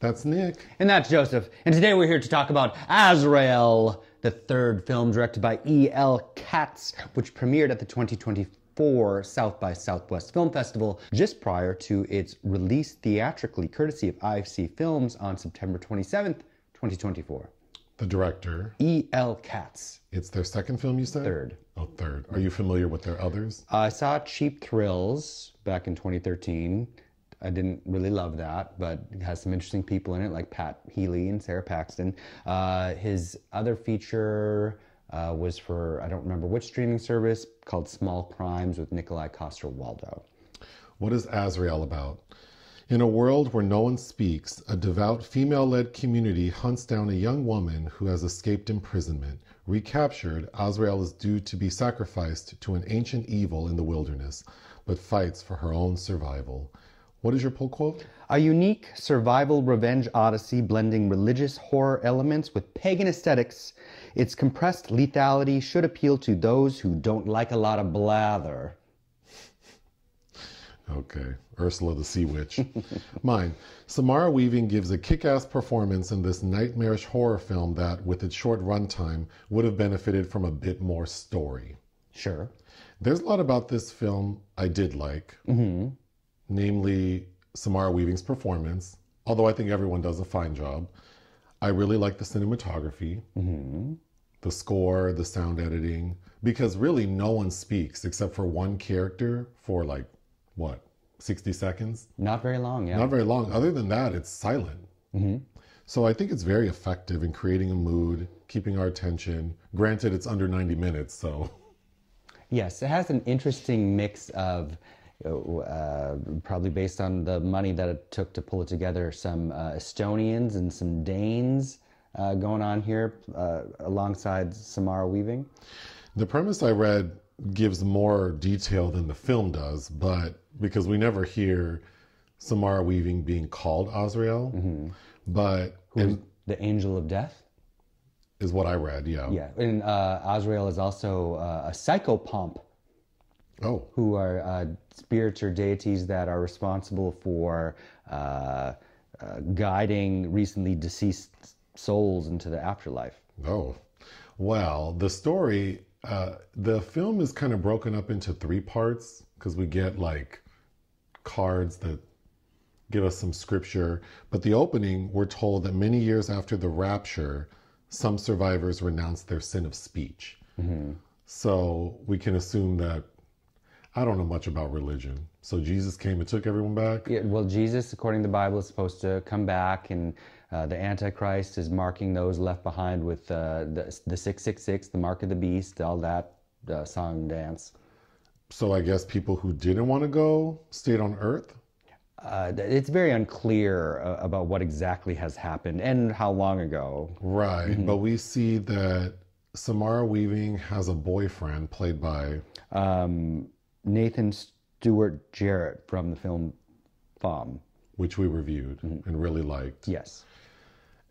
That's Nick. And that's Joseph. And today we're here to talk about Azrael, the third film directed by E.L. Katz, which premiered at the 2024 South by Southwest Film Festival just prior to its release theatrically, courtesy of IFC Films on September 27th, 2024. The director? E.L. Katz. It's their second film, you said? Third. Oh, third. Are you familiar with their others? I saw Cheap Thrills back in 2013. I didn't really love that, but it has some interesting people in it, like Pat Healy and Sarah Paxton. His other feature was for, I don't remember which streaming service, called Small Crimes with Nikolai Coster-Waldau. What is Azrael about? In a world where no one speaks, a devout female-led community hunts down a young woman who has escaped imprisonment. Recaptured, Azrael is due to be sacrificed to an ancient evil in the wilderness, but fights for her own survival. What is your pull quote? A unique survival revenge odyssey blending religious horror elements with pagan aesthetics. Its compressed lethality should appeal to those who don't like a lot of blather. Okay, Ursula the Sea Witch. Mine. Samara Weaving gives a kick-ass performance in this nightmarish horror film that, with its short runtime, would have benefited from a bit more story. Sure. There's a lot about this film I did like. Namely, Samara Weaving's performance, although I think everyone does a fine job. I really like the cinematography, the score, the sound editing, because really no one speaks except for one character for like, what, 60 seconds? Not very long, yeah. Not very long. Other than that, it's silent. So I think it's very effective in creating a mood, keeping our attention. Granted, it's under 90 minutes, so... Yes, it has an interesting mix of... probably based on the money that it took to pull it together, some Estonians and some Danes going on here alongside Samara Weaving. The premise I read gives more detail than the film does, but because we never hear Samara Weaving being called Azrael, but... Who's the Angel of Death? Is what I read, yeah. Yeah, and Azrael is also a psychopomp. Oh. Who are spirits or deities that are responsible for guiding recently deceased souls into the afterlife. Oh. Well, the story, the film is kind of broken up into three parts because we get like cards that give us some scripture. But the opening, we're told that many years after the rapture, some survivors renounced their sin of speech. So we can assume that I don't know much about religion. So Jesus came and took everyone back? Yeah, well, Jesus, according to the Bible, is supposed to come back, and the Antichrist is marking those left behind with the 666, the mark of the beast, all that song and dance. So I guess people who didn't want to go stayed on Earth? It's very unclear about what exactly has happened and how long ago. Right, but we see that Samara Weaving has a boyfriend played by... Nathan Stewart-Jarrett from the film Bomb. Which we reviewed and really liked. Yes.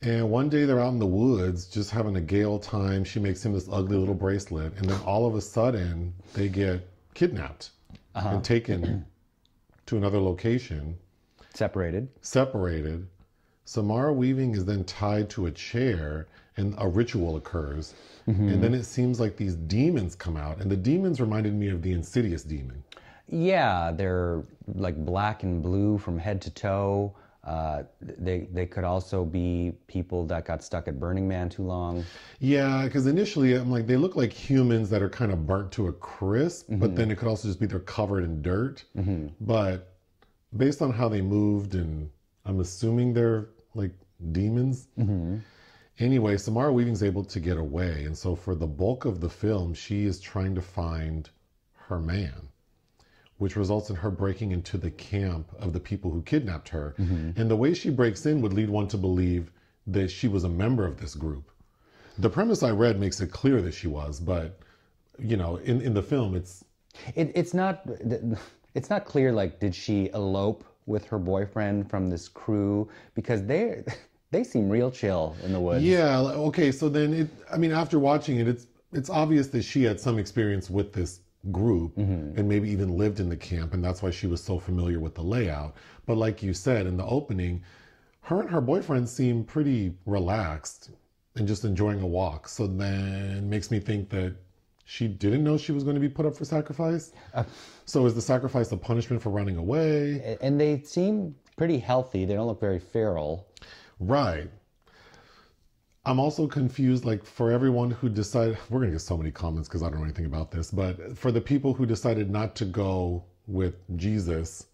And one day they're out in the woods just having a gay old time. She makes him this ugly little bracelet. And then all of a sudden they get kidnapped and taken to another location. Separated. Samara Weaving is then tied to a chair and a ritual occurs. And then it seems like these demons come out. And the demons reminded me of the Insidious demon. Yeah, they're like black and blue from head to toe. They could also be people that got stuck at Burning Man too long. Yeah, because initially I'm like, they look like humans that are kind of burnt to a crisp, but then it could also just be they're covered in dirt. But based on how they moved, and I'm assuming they're like demons. Anyway, Samara Weaving's able to get away. And so for the bulk of the film, she is trying to find her man, which results in her breaking into the camp of the people who kidnapped her. And the way she breaks in would lead one to believe that she was a member of this group. The premise I read makes it clear that she was, but, you know, in the film, it's not clear, like, did she elope with her boyfriend from this crew? Because they seem real chill in the woods. Yeah, okay, so then, after watching it, it's obvious that she had some experience with this group and maybe even lived in the camp, and that's why she was so familiar with the layout. But like you said in the opening, her and her boyfriend seem pretty relaxed and just enjoying a walk. So then makes me think that she didn't know she was going to be put up for sacrifice. So is the sacrifice a punishment for running away? And they seem pretty healthy. They don't look very feral. Right. I'm also confused, like, for everyone who decided, we're going to get so many comments because I don't know anything about this, but for the people who decided not to go with Jesus,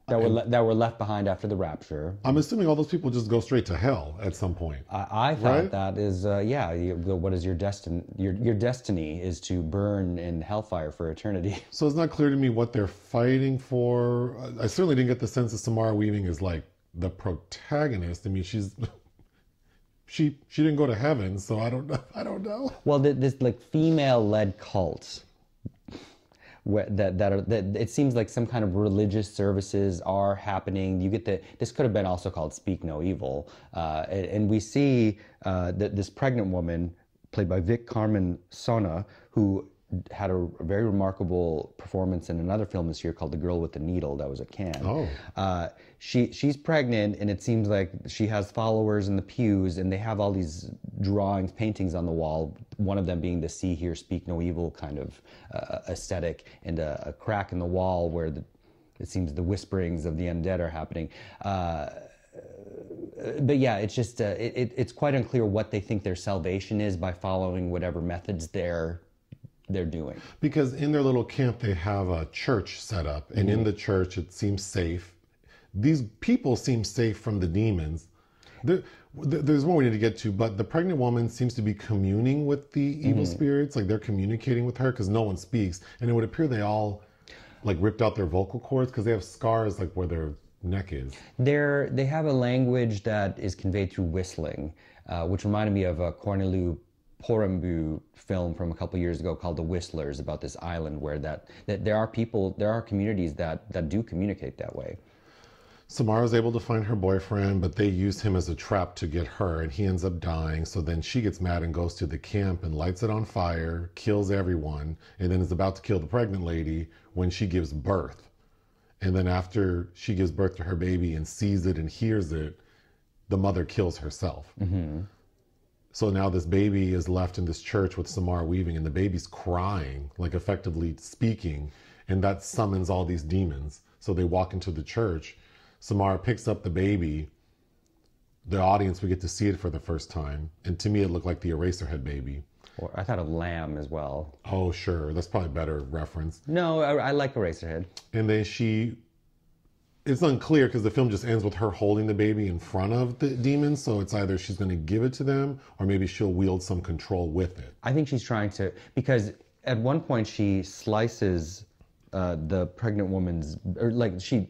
that were left behind after the rapture. I'm assuming all those people just go straight to hell at some point. I thought right? That is, what is your destiny? Your destiny is to burn in hellfire for eternity. So it's not clear to me what they're fighting for. I certainly didn't get the sense that Samara Weaving is like the protagonist. I mean, she didn't go to heaven, so I don't know. Well, this like female-led cult. That it seems like some kind of religious services are happening. You get this could have been also called Speak No Evil, and we see that this pregnant woman played by Carmen Sonne, who had a very remarkable performance in another film this year called The Girl with the Needle that was at Cannes. Oh. She's pregnant, and it seems like she has followers in the pews, and they have all these drawings, paintings on the wall, one of them being the See, Hear, Speak No Evil kind of aesthetic, and a crack in the wall where it seems the whisperings of the undead are happening. But yeah, it's just, it's quite unclear what they think their salvation is by following whatever methods they're doing. Because in their little camp, they have a church set up, and in the church, it seems safe. These people seem safe from the demons. There's more we need to get to, but the pregnant woman seems to be communing with the evil spirits, like they're communicating with her because no one speaks. And it would appear they all like ripped out their vocal cords because they have scars like where their neck is. They have a language that is conveyed through whistling, which reminded me of a Corneliu Porumbu film from a couple years ago called The Whistlers, about this island where that there are communities that do communicate that way. Samara's able to find her boyfriend, but they use him as a trap to get her, and he ends up dying. So then she gets mad and goes to the camp and lights it on fire, kills everyone, and then is about to kill the pregnant lady when she gives birth. And then after she gives birth to her baby and sees it and hears it, the mother kills herself. Mm-hmm. So now this baby is left in this church with Samara Weaving, and the baby's crying, like effectively speaking, and that summons all these demons. So they walk into the church. Samara picks up the baby. The audience, we get to see it for the first time. And to me, it looked like the Eraserhead baby. Or I thought of Lamb as well. Oh, sure. That's probably a better reference. No, I like Eraserhead. And then it's unclear because the film just ends with her holding the baby in front of the demons. So it's either she's going to give it to them or maybe she'll wield some control with it. I think she's trying to, because at one point she slices the pregnant woman's, or like she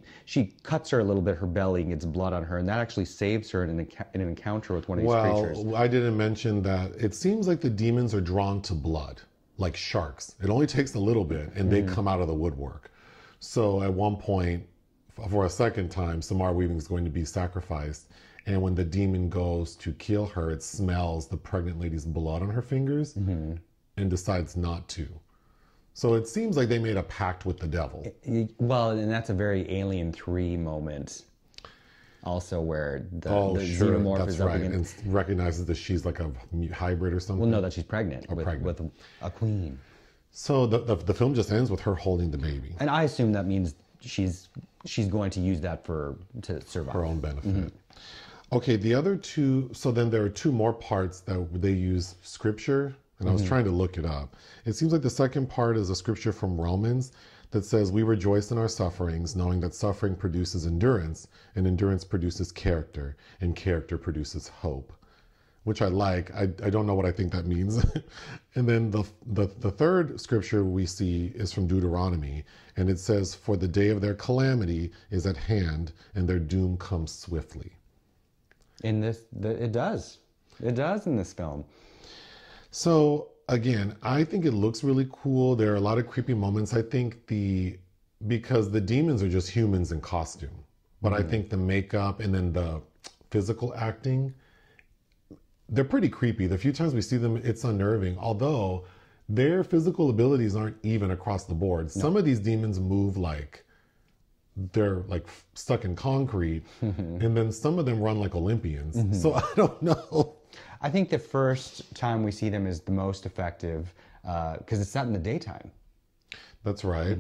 cuts her a little bit, her belly, and gets blood on her, and that actually saves her in an encounter with one of these creatures. Well, I didn't mention that it seems like the demons are drawn to blood, like sharks. It only takes a little bit, and they come out of the woodwork. So at one point, for a second time, Samara Weaving is going to be sacrificed, and when the demon goes to kill her, it smells the pregnant lady's blood on her fingers and decides not to. So it seems like they made a pact with the devil. Well, and that's a very Alien 3 moment also, where the xenomorph is up against... and recognizes that she's like a hybrid or something. Well, no, that she's pregnant, with a queen. So the film just ends with her holding the baby. And I assume that means she's going to use that to survive. Her own benefit. Okay, the other two... So then there are two more parts that they use scripture. And I was trying to look it up. It seems like the second part is a scripture from Romans that says, "We rejoice in our sufferings, knowing that suffering produces endurance, and endurance produces character, and character produces hope," which I like. I don't know what I think that means. And then the third scripture we see is from Deuteronomy, and it says, "For the day of their calamity is at hand, and their doom comes swiftly." In this, it does in this film. So again, I think it looks really cool. There are a lot of creepy moments. I think because the demons are just humans in costume, but I think the makeup and then the physical acting, they're pretty creepy. The few times we see them, it's unnerving, although their physical abilities aren't even across the board. No. Some of these demons move like they're like stuck in concrete, and then some of them run like Olympians. So I don't know. I think the first time we see them is the most effective because it's not in the daytime. That's right.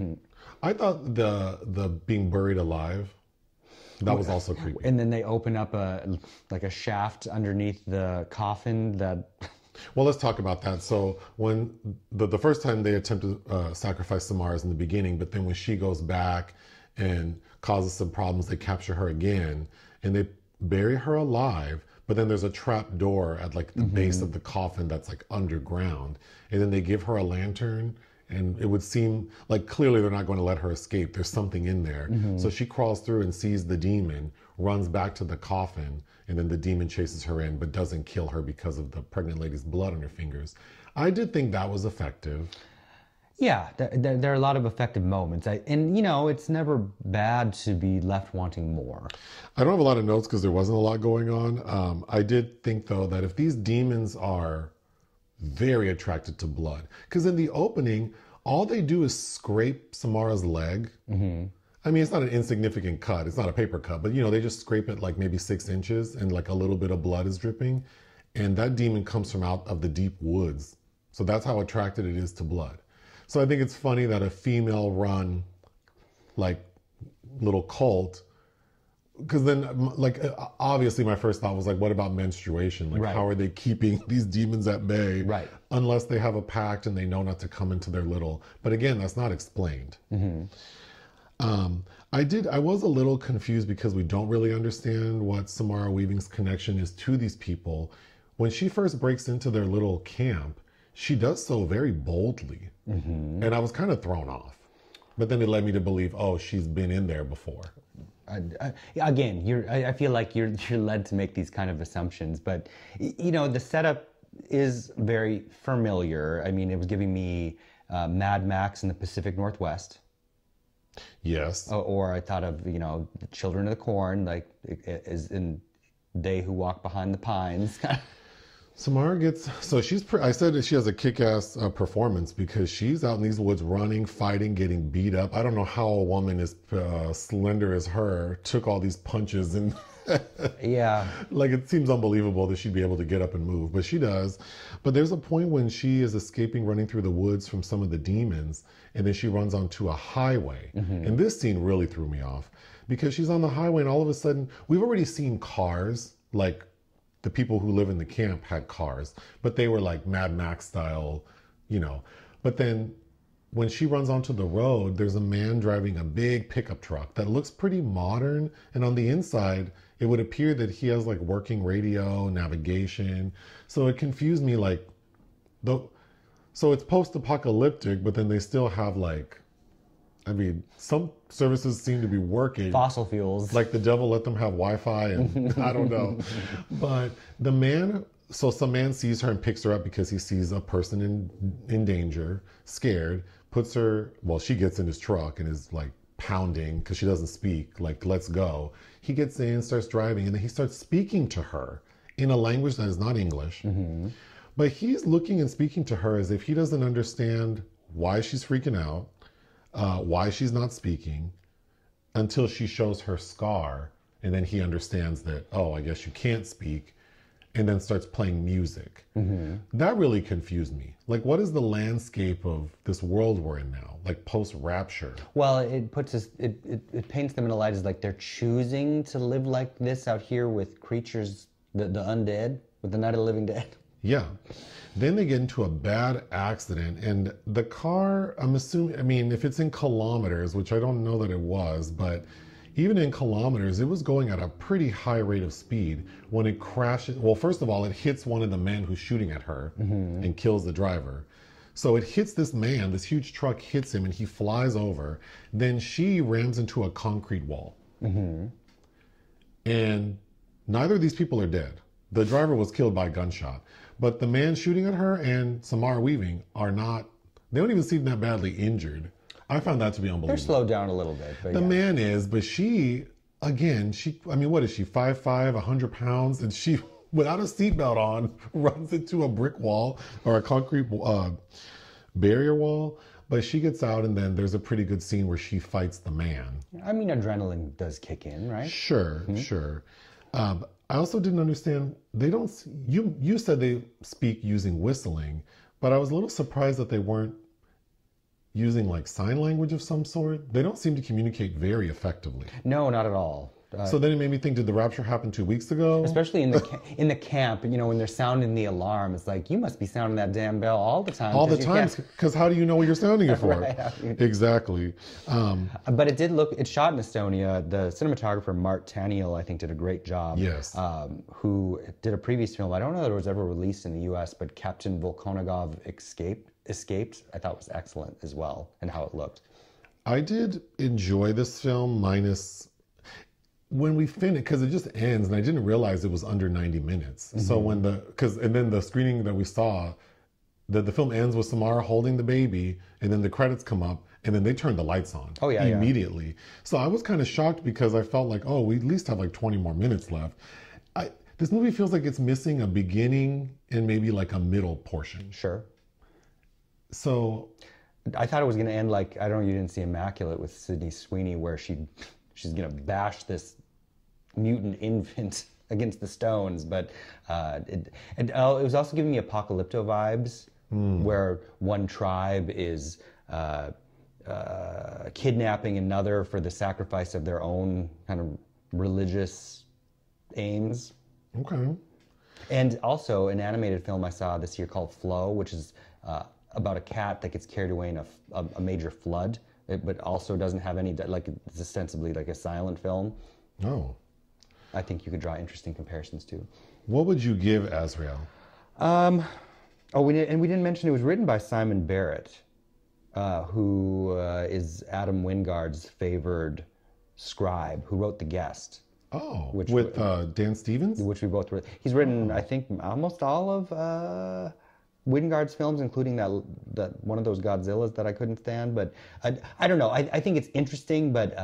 I thought the being buried alive, that was also creepy. And then they open up a shaft underneath the coffin that... Well, let's talk about that. So when the first time they attempt to sacrifice Samara is in the beginning, but then when she goes back and causes some problems, they capture her again and they bury her alive. But then there's a trap door at like the base of the coffin that's like underground. And then they give her a lantern, and it would seem like clearly they're not going to let her escape. There's something in there. So she crawls through and sees the demon, runs back to the coffin, and then the demon chases her in, but doesn't kill her because of the pregnant lady's blood on her fingers. I did think that was effective. Yeah, there are a lot of effective moments. And, you know, it's never bad to be left wanting more. I don't have a lot of notes because there wasn't a lot going on. I did think, though, that if these demons are very attracted to blood, because in the opening, all they do is scrape Samara's leg. I mean, it's not an insignificant cut. It's not a paper cut, but, you know, they just scrape it like maybe 6 inches and like a little bit of blood is dripping. And that demon comes from out of the deep woods. So that's how attracted it is to blood. So I think it's funny that a female-run, like, little cult, because then, like, obviously my first thought was, like, what about menstruation? Like, how are they keeping these demons at bay? Right. Unless they have a pact and they know not to come into their little... But again, that's not explained. I was a little confused because we don't really understand what Samara Weaving's connection is to these people. When she first breaks into their little camp, she does so very boldly. And I was kind of thrown off. But then it led me to believe, oh, she's been in there before. Again, I feel like you're led to make these kind of assumptions. But, you know, the setup is very familiar. I mean, it was giving me Mad Max in the Pacific Northwest. Yes. Or I thought of, you know, the Children of the Corn, like is in They Who Walk Behind the Pines. Samara gets, so I said that she has a kick-ass performance because she's out in these woods running, fighting, getting beat up. I don't know how a woman as slender as her took all these punches and yeah. Like, it seems unbelievable that she'd be able to get up and move, but she does. But there's a point when she is escaping, running through the woods from some of the demons, and then she runs onto a highway. And this scene really threw me off because she's on the highway and all of a sudden, we've already seen cars, like the people who live in the camp had cars, but they were like Mad Max style, you know. But then when she runs onto the road, there's a man driving a big pickup truck that looks pretty modern. And on the inside, it would appear that he has like working radio, navigation. So it confused me, like, so it's post-apocalyptic, but then they still have like, I mean, some services seem to be working. Fossil fuels. Like the devil let them have Wi-Fi and I don't know. But the man, so some man sees her and picks her up because he sees a person in danger, scared, puts her, well, she gets in his truck and is like pounding because she doesn't speak, like, let's go. He gets in, starts driving, and then he starts speaking to her in a language that is not English. But he's looking and speaking to her as if he doesn't understand why she's freaking out. Why she's not speaking until she shows her scar, and then he understands that, oh, I guess you can't speak, and then starts playing music. That really confused me. Like, what is the landscape of this world we're in now, like post-rapture? Well, it puts us, it paints them in a light as like they're choosing to live like this out here with creatures, the undead, with the Night of the Living Dead. Yeah. Then they get into a bad accident, and the car, I'm assuming, I mean, if it's in kilometers, which I don't know that it was, but even in kilometers, it was going at a pretty high rate of speed when it crashes. Well, first of all, it hits one of the men who's shooting at her and kills the driver. So it hits this man, this huge truck hits him, and he flies over. Then she rams into a concrete wall. And neither of these people are dead. The driver was killed by a gunshot. But the man shooting at her and Samara Weaving are not, they don't even seem that badly injured. I found that to be unbelievable. They're slowed down a little bit. But the man is, but she, again, I mean, what is she, 5'5", 100 pounds? And she, without a seatbelt on, runs into a brick wall or a concrete barrier wall. But she gets out, and then there's a pretty good scene where she fights the man. I mean, adrenaline does kick in, right? Sure, sure. I also didn't understand, they don't, you said they speak using whistling, but I was a little surprised that they weren't using like sign language of some sort. They don't seem to communicate very effectively. No, not at all. So then it made me think, did the rapture happen 2 weeks ago? Especially in the camp, you know, when they're sounding the alarm, it's like, you must be sounding that damn bell all the time. All the time, because how do you know what you're sounding it for? Right, exactly. But it's shot in Estonia. The cinematographer, Mart, Taniel, I think, did a great job. Yes. Who did a previous film, I don't know that it was ever released in the US, but Captain Volkonogov Escaped, I thought was excellent as well, and how it looked. I did enjoy this film, minus when we finished, because it just ends, and I didn't realize it was under 90 minutes. So when and then the screening that we saw, the film ends with Samara holding the baby, and then the credits come up, and then they turn the lights on immediately. Yeah. So I was kind of shocked because I felt like, oh, we at least have like 20 more minutes left. This movie feels like it's missing a beginning and maybe like a middle portion. Sure. So I thought it was going to end like, I don't know, you didn't see Immaculate with Sydney Sweeney, where she's going to bash this mutant infant against the stones, but it was also giving me Apocalypto vibes, where one tribe is kidnapping another for the sacrifice of their own kind of religious aims. Okay. And also an animated film I saw this year called Flow, which is about a cat that gets carried away in a major flood, but also doesn't have any, like, it's ostensibly like a silent film. Oh. I think you could draw interesting comparisons too. What would you give Azrael? We didn't mention it was written by Simon Barrett, who is Adam Wingard's favored scribe, who wrote The Guest. Oh, with Dan Stevens? Which we both read. He's written, I think, almost all of Wingard's films, including that one of those Godzillas that I couldn't stand. But I don't know. I think it's interesting, but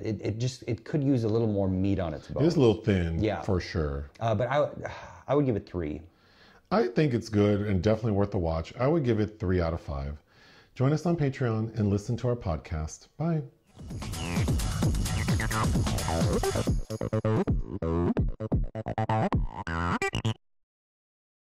it could use a little more meat on its bones. It's a little thin, for sure. But I would give it 3. I think it's good and definitely worth a watch. I would give it 3 out of 5. Join us on Patreon and listen to our podcast. Bye.